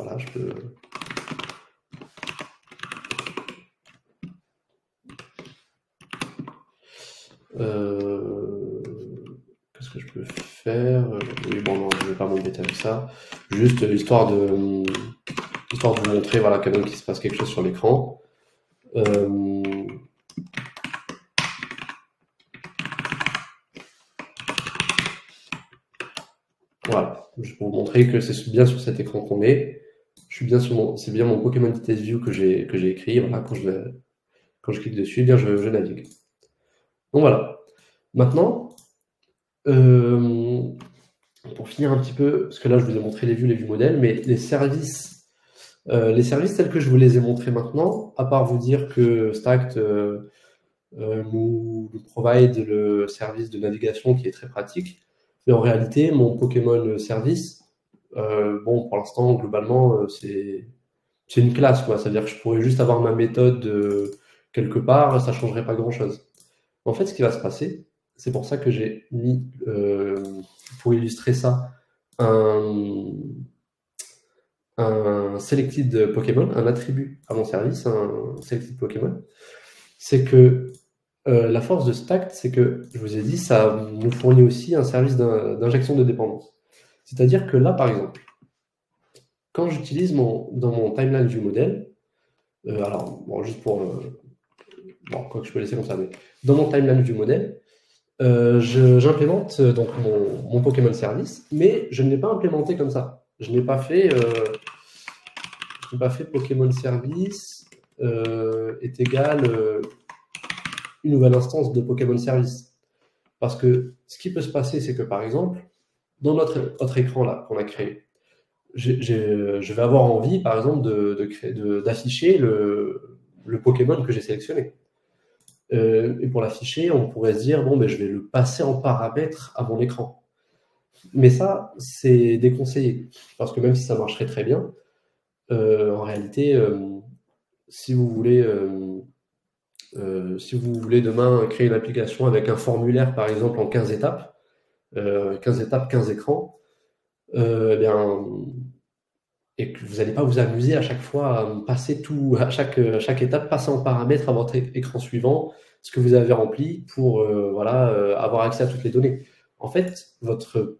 Qu'est-ce que je peux faire? Oui, bon, non, je ne vais pas m'embêter avec ça. Juste histoire de vous montrer voilà, quand même qu'il se passe quelque chose sur l'écran. Voilà, je vais vous montrer que c'est bien sur cet écran qu'on est. C'est bien mon Pokémon Details View que j'ai écrit. Voilà, quand je clique dessus, eh bien je navigue. Donc voilà. Maintenant, pour finir un petit peu, parce que là je vous ai montré les vues modèles, mais les services tels que je vous les ai montrés maintenant, à part vous dire que Stacked nous provide le service de navigation qui est très pratique, mais en réalité, mon Pokémon service, bon, pour l'instant, globalement, c'est une classe, quoi. C'est-à-dire que je pourrais juste avoir ma méthode quelque part, ça ne changerait pas grand-chose. En fait, ce qui va se passer, c'est pour ça que j'ai mis, pour illustrer ça, un selected Pokémon, un attribut à mon service, un selected Pokémon. C'est que la force de Stacked, c'est que, je vous ai dit, ça nous fournit aussi un service d'injection de dépendance. C'est-à-dire que là, par exemple, quand j'utilise dans mon timeline view modèle, alors, bon, juste pour... bon, quoi que je peux laisser comme ça, mais dans mon timeline view modèle, j'implémente donc mon Pokémon service, mais je ne l'ai pas implémenté comme ça. Je n'ai pas fait Pokémon service est égal une nouvelle instance de Pokémon service. Parce que ce qui peut se passer, c'est que par exemple, dans notre écran là qu'on a créé, je vais avoir envie, par exemple, d'afficher le Pokémon que j'ai sélectionné. Et pour l'afficher, on pourrait se dire, bon, ben, je vais le passer en paramètre à mon écran. Mais ça, c'est déconseillé. Parce que même si ça marcherait très bien, en réalité, si vous voulez demain créer une application avec un formulaire, par exemple, en 15 étapes, 15 écrans, eh bien, et que vous n'allez pas vous amuser à chaque fois à passer à chaque étape, passer en paramètre à votre écran suivant, ce que vous avez rempli pour avoir accès à toutes les données. En fait, votre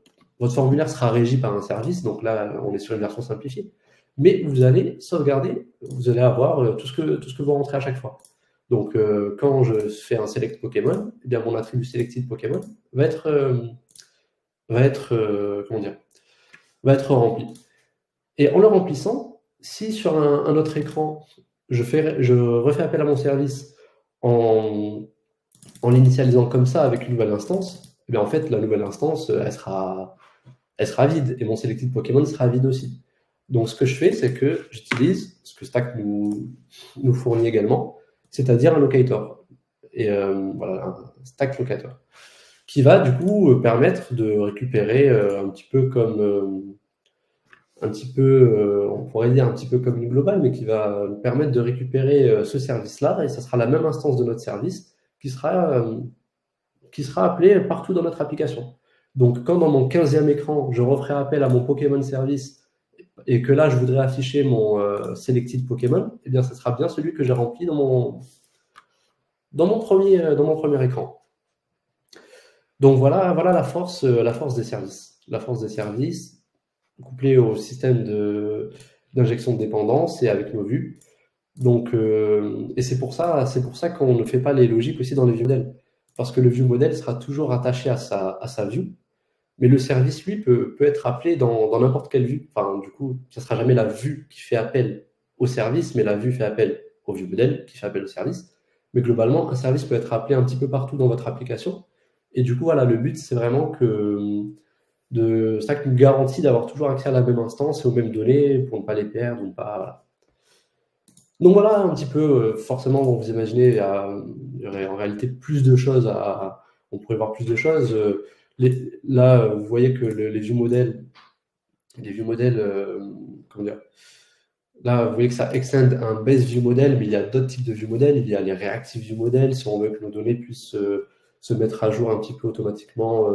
formulaire sera régi par un service, donc là, on est sur une version simplifiée, mais vous allez sauvegarder, vous allez avoir tout ce que vous rentrez à chaque fois. Donc, quand je fais un select Pokémon, eh bien, mon attribut selected Pokémon va être rempli. Et en le remplissant, si sur un autre écran, je refais appel à mon service en l'initialisant comme ça avec une nouvelle instance, eh bien en fait, la nouvelle instance, elle sera vide, et mon selected Pokémon sera vide aussi. Donc ce que je fais, c'est que j'utilise ce que Stack nous fournit également, c'est-à-dire un locator. Et voilà, un Stack locator, qui va du coup permettre de récupérer un petit peu comme on pourrait dire un petit peu comme une globale, mais qui va nous permettre de récupérer ce service-là, et ça sera la même instance de notre service qui sera appelée partout dans notre application. Donc quand dans mon 15e écran, je referai appel à mon Pokémon Service, et que là, je voudrais afficher mon Selected Pokémon, eh bien, ça sera bien celui que j'ai rempli dans mon premier écran. Donc voilà la force des services. La force des services, couplée au système d'injection de dépendance et avec nos vues. Donc, et c'est pour ça qu'on ne fait pas les logiques aussi dans le view model. Parce que le view model sera toujours attaché à sa view, mais le service, lui, peut être appelé dans n'importe quelle vue. Enfin, du coup, ça ne sera jamais la vue qui fait appel au service, mais la vue fait appel au view model qui fait appel au service. Mais globalement, un service peut être appelé un petit peu partout dans votre application. Et du coup, voilà, le but, c'est vraiment Stack nous garantit d'avoir toujours accès à la même instance et aux mêmes données pour ne pas les perdre, voilà. Donc voilà un petit peu, forcément, vous imaginez, il y aurait en réalité plus de choses on pourrait voir plus de choses. Là, vous voyez que les view models, comment dire, là, vous voyez que ça extend un base view model, mais il y a d'autres types de view model. Il y a les reactive view model, si on veut que nos données puissent se mettre à jour un petit peu automatiquement,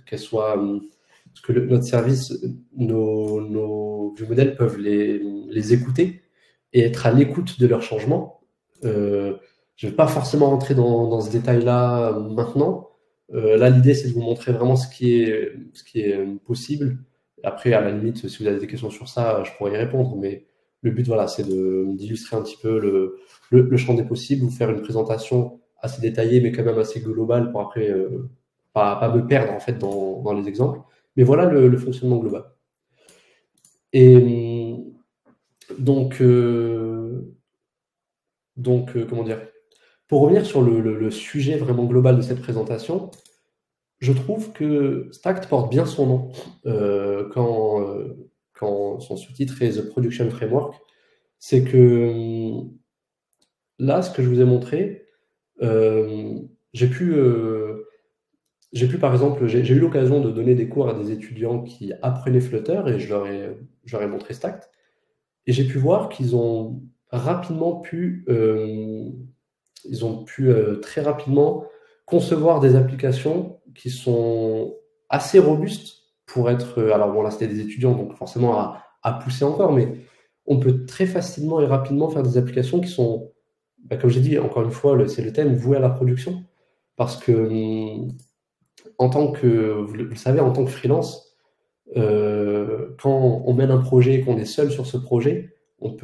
qu'elles soient, parce que notre service, nos view models peuvent les écouter et être à l'écoute de leurs changements. Je ne vais pas forcément rentrer dans ce détail-là maintenant. Là, l'idée, c'est de vous montrer vraiment ce qui est possible. Après, à la limite, si vous avez des questions sur ça, je pourrais y répondre. Mais le but, voilà, c'est d'illustrer un petit peu le champ des possibles, vous faire une présentation assez détaillée, mais quand même assez globale pour après pas me perdre en fait dans les exemples. Mais voilà le fonctionnement global. Et donc, comment dire, pour revenir sur le sujet vraiment global de cette présentation, je trouve que Stacked porte bien son nom quand son sous-titre est The Production Framework. C'est que là, ce que je vous ai montré, j'ai pu par exemple, j'ai eu l'occasion de donner des cours à des étudiants qui apprenaient Flutter, et je leur ai montré Stacked. Et j'ai pu voir qu'ils ont rapidement pu très rapidement concevoir des applications qui sont assez robustes pour être. Alors bon, là c'était des étudiants, donc forcément à pousser encore, mais on peut très facilement et rapidement faire des applications qui sont, comme j'ai dit, encore une fois, c'est le thème, voué à la production. Parce que vous le savez, en tant que freelance, quand on mène un projet et qu'on est seul sur ce projet, et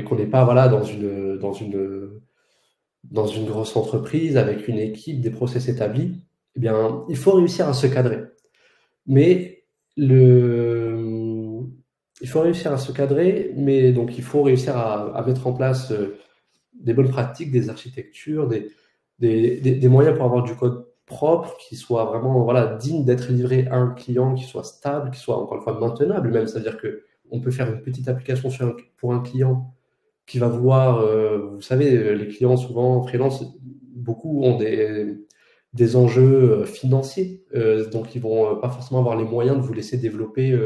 qu'on n'est pas voilà, dans une grosse entreprise avec une équipe, des process établis, eh bien, il faut réussir à se cadrer. Mais il faut réussir à se cadrer, mais donc il faut réussir à mettre en place des bonnes pratiques, des architectures, des moyens pour avoir du code propre, qui soit vraiment voilà, digne d'être livré à un client, qui soit stable, qui soit encore une fois maintenable même. C'est-à-dire qu'on peut faire une petite application pour un client qui va vouloir, vous savez, les clients souvent en freelance, beaucoup ont des enjeux financiers, donc ils vont pas forcément avoir les moyens de vous laisser développer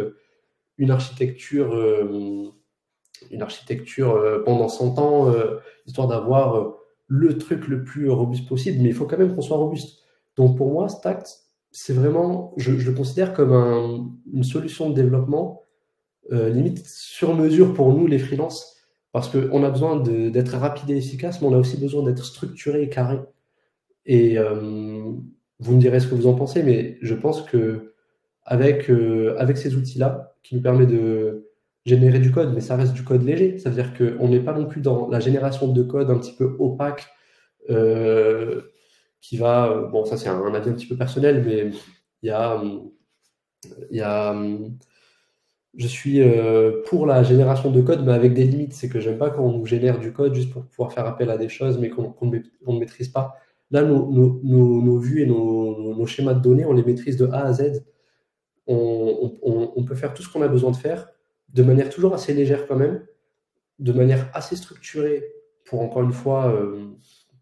une architecture pendant 100 ans, histoire d'avoir le truc le plus robuste possible, mais il faut quand même qu'on soit robuste. Donc pour moi, Stacked, c'est vraiment, je le considère comme une solution de développement limite sur mesure pour nous les freelances, parce qu'on a besoin d'être rapide et efficace, mais on a aussi besoin d'être structuré et carré. Et vous me direz ce que vous en pensez, mais je pense que avec ces outils-là, qui nous permettent de générer du code, mais ça reste du code léger, ça veut dire qu'on n'est pas non plus dans la génération de code un petit peu opaque, qui va, bon ça c'est un avis un petit peu personnel, mais je suis pour la génération de code, mais avec des limites. C'est que j'aime pas quand on nous génère du code juste pour pouvoir faire appel à des choses, mais qu'on ne maîtrise pas. Là, nos vues et nos schémas de données, on les maîtrise de A à Z. On peut faire tout ce qu'on a besoin de faire de manière toujours assez légère quand même, de manière assez structurée pour, encore une fois,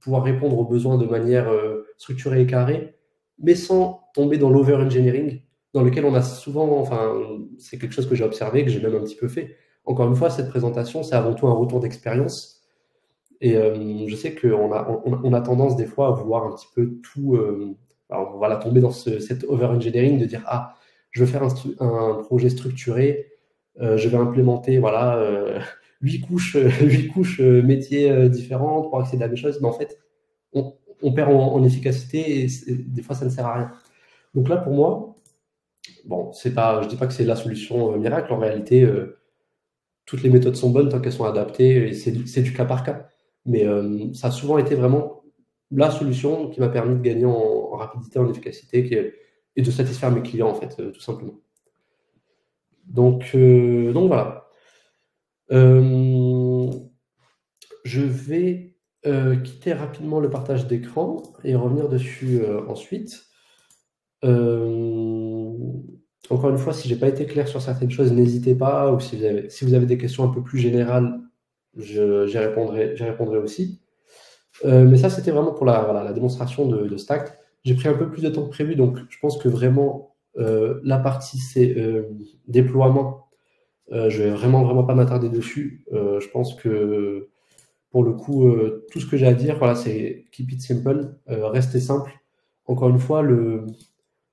pouvoir répondre aux besoins de manière structurée et carrée, mais sans tomber dans l'over-engineering, dans lequel on a souvent, enfin, c'est quelque chose que j'ai observé, que j'ai même un petit peu fait. Encore une fois, cette présentation, c'est avant tout un retour d'expérience. Et je sais qu'on a tendance des fois à vouloir un petit peu tout. Alors voilà, tomber dans cet over-engineering de dire ah, je veux faire un projet structuré, je vais implémenter voilà, 8 couches, 8 couches métiers différentes pour accéder à des choses. Mais en fait, on perd en efficacité et des fois ça ne sert à rien. Donc là, pour moi, bon, je dis pas que c'est la solution miracle. En réalité, toutes les méthodes sont bonnes tant qu'elles sont adaptées et c'est du cas par cas. Mais ça a souvent été vraiment la solution qui m'a permis de gagner en rapidité, en efficacité et de satisfaire mes clients, en fait, tout simplement. Donc voilà. Je vais quitter rapidement le partage d'écran et revenir dessus ensuite. Encore une fois, si j'ai pas été clair sur certaines choses, n'hésitez pas, ou si vous avez des questions un peu plus générales, j'y répondrai aussi. Mais ça, c'était vraiment pour la démonstration de Stack. J'ai pris un peu plus de temps que prévu, donc je pense que vraiment la partie c'est déploiement, je vais vraiment pas m'attarder dessus. Je pense que pour le coup, tout ce que j'ai à dire, voilà, c'est keep it simple, restez simple. Encore une fois, le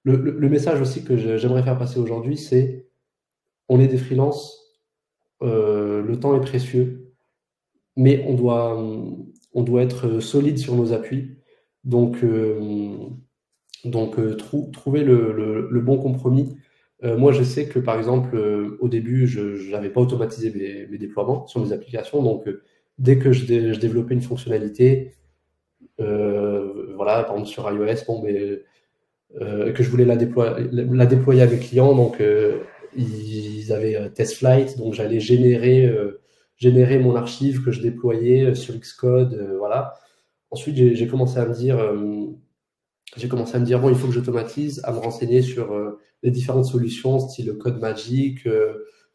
message aussi que j'aimerais faire passer aujourd'hui, c'est on est des freelances, le temps est précieux, mais on doit être solide sur nos appuis. Donc trouver le bon compromis. Moi, je sais que par exemple, au début, je n'avais pas automatisé mes déploiements sur mes applications. Donc, dès que je développais une fonctionnalité, voilà, par exemple sur iOS, bon, mais que je voulais la déployer à mes clients. Donc, ils avaient TestFlight, donc j'allais générer mon archive que je déployais sur Xcode, voilà. Ensuite, j'ai commencé à me dire, bon, il faut que j'automatise, à me renseigner sur les différentes solutions, style CodeMagic,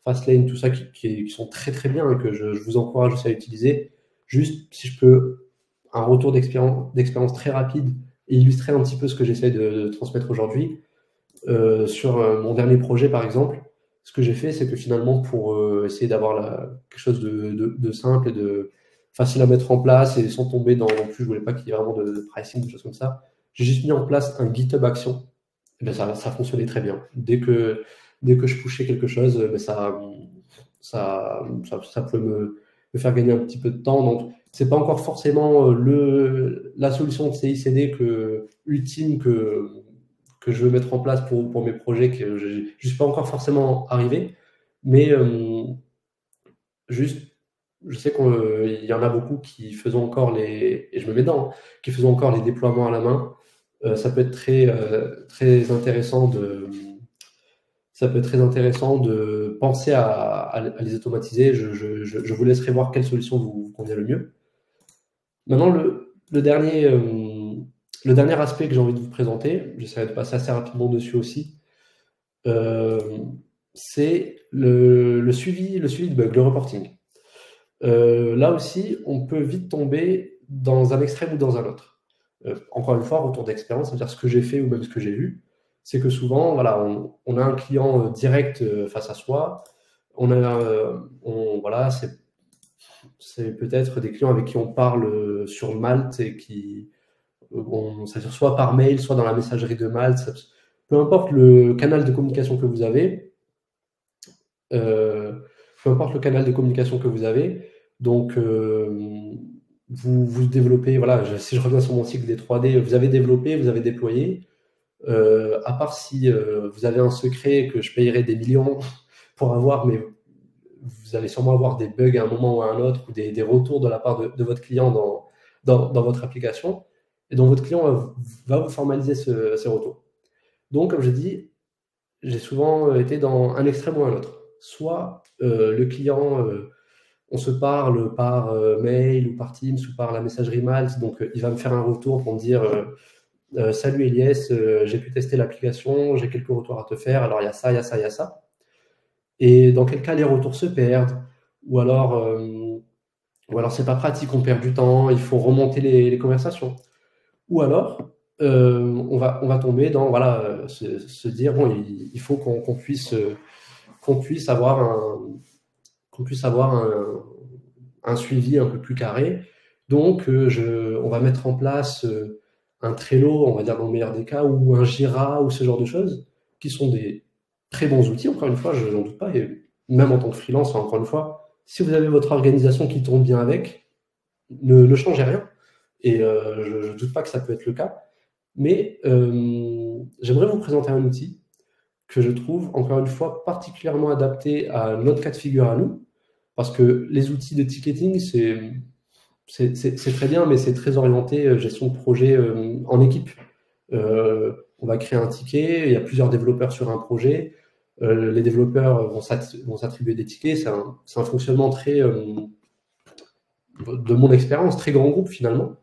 Fastlane, tout ça, qui sont très bien et que je vous encourage aussi à utiliser. Juste, si je peux, un retour d'expérience très rapide et illustrer un petit peu ce que j'essaie de transmettre aujourd'hui. Sur mon dernier projet, par exemple, ce que j'ai fait, c'est que finalement, pour essayer d'avoir quelque chose de simple et de facile à mettre en place et sans tomber dans non plus, je voulais pas qu'il y ait vraiment de pricing, des choses comme ça, j'ai juste mis en place un GitHub Action. Et bien, ça fonctionnait très bien. Dès que je pushais quelque chose, ben ça pouvait me faire gagner un petit peu de temps. Donc, c'est pas encore forcément la solution de CICD ultime que je veux mettre en place pour mes projets, que je ne suis pas encore forcément arrivé. Mais juste, je sais qu'il y en a beaucoup qui font encore et je me mets dedans, hein, qui font encore les déploiements à la main. Ça peut être très intéressant de penser à les automatiser. Je vous laisserai voir quelle solution vous convient le mieux. Maintenant, le dernier aspect que j'ai envie de vous présenter, j'essaierai de passer assez rapidement dessus aussi, c'est le suivi de bug, le reporting. Là aussi, on peut vite tomber dans un extrême ou dans un autre. Encore une fois, retour d'expérience, c'est-à-dire ce que j'ai fait ou même ce que j'ai vu, c'est que souvent, voilà, on a un client direct face à soi, voilà, c'est peut-être des clients avec qui on parle sur Malte et c'est-à-dire soit par mail, soit dans la messagerie de Malte, peu importe le canal de communication que vous avez, donc vous développez, voilà, si je reviens sur mon cycle des 3D, vous avez développé, vous avez déployé, à part si vous avez un secret que je payerai des millions pour avoir, mais vous allez sûrement avoir des bugs à un moment ou à un autre, ou des retours de la part de votre client dans votre application, et donc votre client va vous formaliser ces retours. Donc, comme je dis, j'ai souvent été dans un extrême ou un autre. Soit le client, on se parle par mail ou par Teams ou par la messagerie Malte, donc il va me faire un retour pour me dire salut Elias, j'ai pu tester l'application, j'ai quelques retours à te faire, alors il y a ça, il y a ça, il y a ça. Et dans quel cas les retours se perdent, ou alors c'est pas pratique, on perd du temps, il faut remonter les conversations. Ou alors, on va tomber dans voilà, se dire bon, il faut qu'on puisse avoir un suivi un peu plus carré. Donc, on va mettre en place un Trello, on va dire dans le meilleur des cas, ou un Jira, ou ce genre de choses, qui sont des très bons outils, encore une fois, je n'en doute pas, et même en tant que freelance, encore une fois, si vous avez votre organisation qui tourne bien avec, ne changez rien. Et je ne doute pas que ça peut être le cas. Mais j'aimerais vous présenter un outil que je trouve, encore une fois, particulièrement adapté à notre cas de figure à nous, parce que les outils de ticketing, c'est très bien, mais c'est très orienté gestion de projet en équipe. On va créer un ticket, il y a plusieurs développeurs sur un projet, les développeurs vont s'attribuer des tickets, c'est un fonctionnement très, de mon expérience, très grand groupe finalement.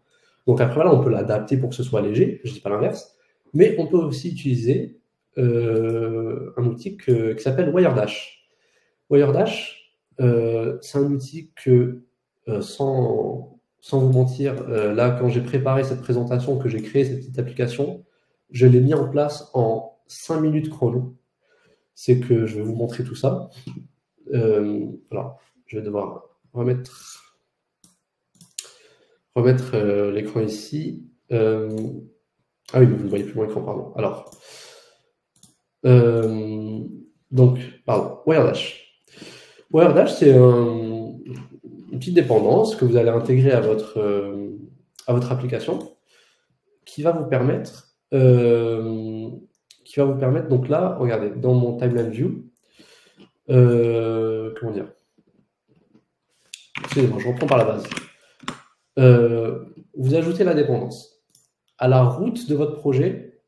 Donc après, là, on peut l'adapter pour que ce soit léger, je ne dis pas l'inverse, mais on peut aussi utiliser un outil qui s'appelle Wiredash. Wiredash, c'est un outil que, sans vous mentir, là, quand j'ai préparé cette présentation, que j'ai créé cette petite application, je l'ai mis en place en 5 minutes chrono. C'est que je vais vous montrer tout ça. Alors, je vais devoir remettre l'écran ici. Ah oui, vous ne voyez plus mon écran, pardon. Alors, donc, pardon, Wiredash. Wiredash, c'est une petite dépendance que vous allez intégrer à votre application qui va vous permettre, donc là, regardez, dans mon timeline view, comment dire, excusez-moi, je reprends par la base. Vous ajoutez la dépendance à la route de votre projet,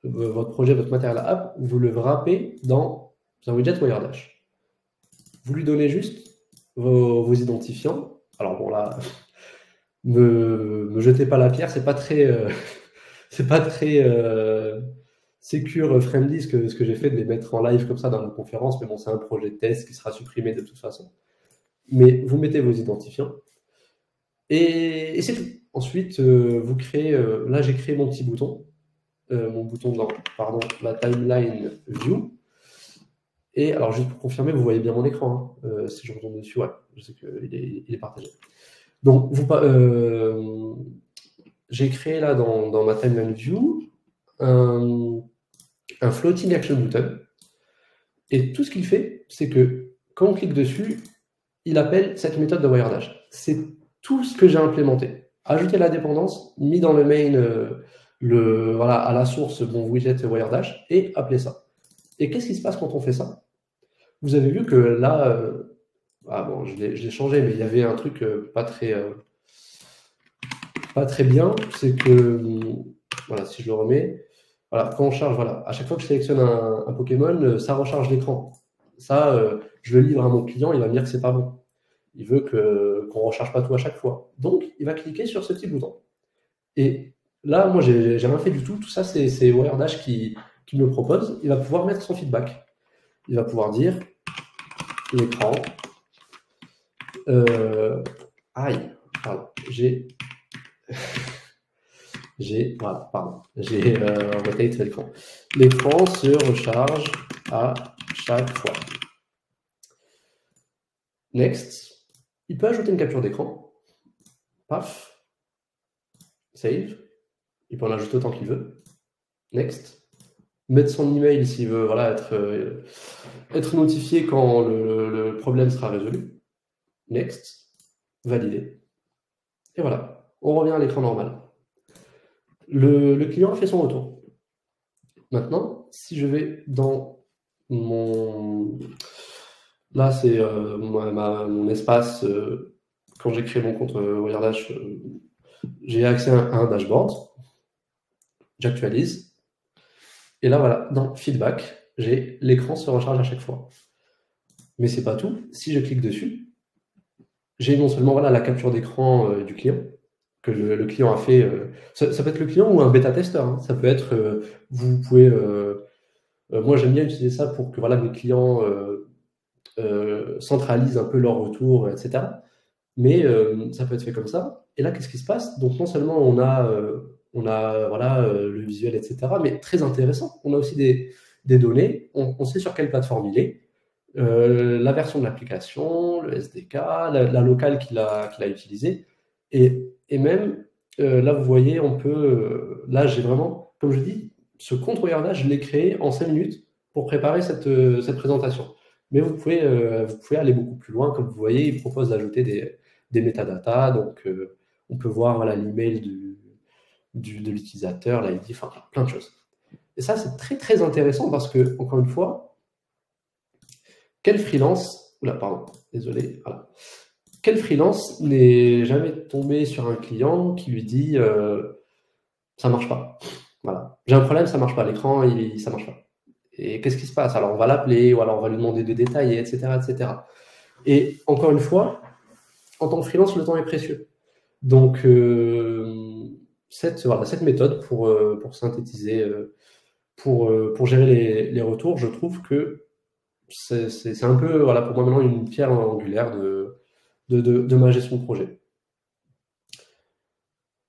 votre matériel app, vous le wrappez dans un widget Wiredash. Vous lui donnez juste vos identifiants. Alors bon là, me jetez pas la pierre, c'est pas très secure friendly ce que j'ai fait de les mettre en live comme ça dans une conférence, mais bon, c'est un projet de test qui sera supprimé de toute façon. Mais vous mettez vos identifiants et c'est tout. Ensuite, vous créez, là j'ai créé mon petit bouton, dans la timeline view. Et alors juste pour confirmer, vous voyez bien mon écran, hein. Si je retourne dessus, ouais, je sais qu'il est partagé. Donc, j'ai créé là dans ma timeline view un floating action button. Et tout ce qu'il fait, c'est que quand on clique dessus, il appelle cette méthode de Wiredash. C'est tout ce que j'ai implémenté. Ajouter la dépendance, mis dans le main, à la source, mon widget Wiredash, et appeler ça. Et qu'est-ce qui se passe quand on fait ça? Vous avez vu que là, je l'ai changé, mais il y avait un truc pas très bien, c'est que, voilà, si je le remets, voilà, quand on charge, voilà, à chaque fois que je sélectionne un Pokémon, ça recharge l'écran. Ça, je le livre à mon client, il va me dire que c'est pas bon. Il veut qu'on ne recharge pas tout à chaque fois. Donc, il va cliquer sur ce petit bouton. Et là, moi, j'ai rien fait du tout. Tout ça, c'est Wiredash qui me le propose. Il va pouvoir mettre son feedback. Il va pouvoir dire l'écran. Pardon. Rotate l'écran. L'écran se recharge à chaque fois. Next. Il peut ajouter une capture d'écran. Paf. Save. Il peut en ajouter autant qu'il veut. Next. Mettre son email s'il veut, voilà, être notifié quand le problème sera résolu. Next. Valider. Et voilà. On revient à l'écran normal. Le client a fait son retour. Maintenant, si je vais dans mon... Là, c'est mon espace. Quand j'ai créé mon compte Wiredash, j'ai accès à un dashboard. J'actualise. Et là, voilà, dans Feedback, j'ai l'écran se recharge à chaque fois. Mais c'est pas tout. Si je clique dessus, j'ai non seulement voilà, la capture d'écran du client, que le client a fait. Ça peut être le client ou un bêta-testeur. Hein. Ça peut être, vous pouvez. Moi, j'aime bien utiliser ça pour que voilà, mes clients centralisent un peu leur retour, etc. Mais ça peut être fait comme ça. Et là, qu'est-ce qui se passe? Donc, non seulement on a voilà, le visuel, etc., mais très intéressant. On a aussi des données. On sait sur quelle plateforme il est, la version de l'application, le SDK, la locale qu'il a utilisée. Et même, là, vous voyez, on peut. Là, j'ai vraiment, comme je dis, ce compte Regarda, je l'ai créé en 5 minutes pour préparer cette présentation. Mais vous pouvez aller beaucoup plus loin. Comme vous voyez, il propose d'ajouter des métadatas. Donc, on peut voir voilà, l'email de l'utilisateur, l'ID, enfin, plein de choses. Et ça, c'est très, très intéressant parce que, encore une fois, quel freelance, oula, pardon, désolé, voilà. Quel freelance n'est jamais tombé sur un client qui lui dit ça marche pas. Voilà. J'ai un problème, ça marche pas. L'écran, ça marche pas. Et qu'est-ce qui se passe? Alors, on va l'appeler, ou alors on va lui demander de détailler, etc., etc. Et encore une fois, en tant que freelance, le temps est précieux. Donc, cette méthode pour synthétiser, pour gérer les retours, je trouve que c'est un peu, voilà, pour moi maintenant, une pierre angulaire de ma gestion de projet.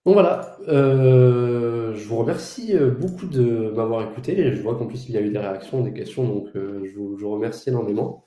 Donc voilà, je vous remercie beaucoup de m'avoir écouté. Je vois qu'en plus il y a eu des réactions, des questions, donc je vous remercie énormément.